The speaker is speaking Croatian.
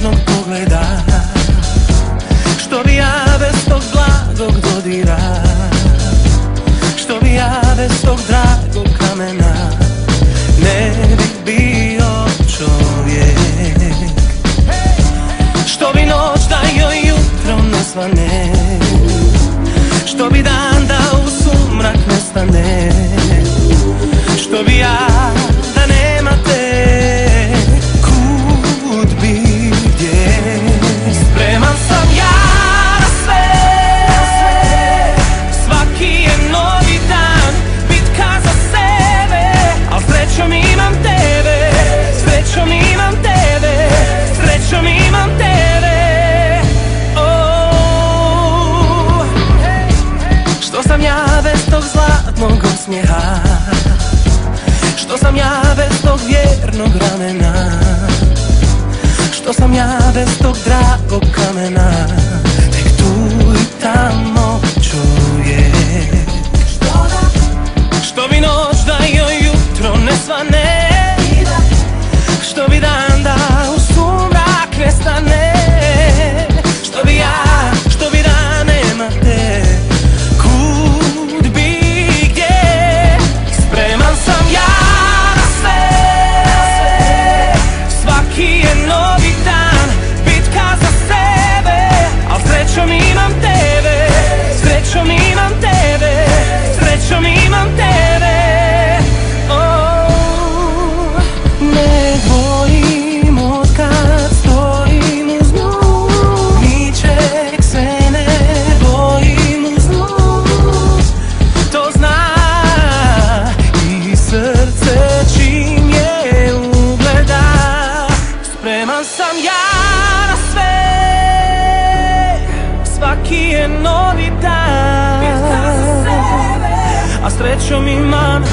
nježnog pogleda, što bi ja bez tog blagog dodira, što bi ja bez tog dragog kamena ne bih bio čovjek, što bi noć da joj jutro ne svane, što bi dan da u sumrak nestane, što bi ja da nema te, kud bi gdje. Spreman sam ja na sve, svaki je novi dan, bitka za sebe, al srećom imam tebe, srećom imam tebe, srećom imam tebe. Što sam ja bez tog zlatnog osmijeha, što sam ja bez tog vjernog ramena, što sam ja bez tog dragog kamena, tek tu i tamo čovjek, što bi noć da joj jutro ne svane, što bi dan da u sumrak nestane, što bi ja, što bi da nema te, kud bi gdje. Spreman sam ja na sve, svaki je novi dan, bitka za sebe, al srećom imam tebe, srećom imam tebe, srećom imam tebe. Ne dvojim od kad stojim uz nju, ničeg se ne bojim uz nju, to zna i srce čim je ugleda. Spreman sam ja na sve, svaki je novi dan, a srećom imam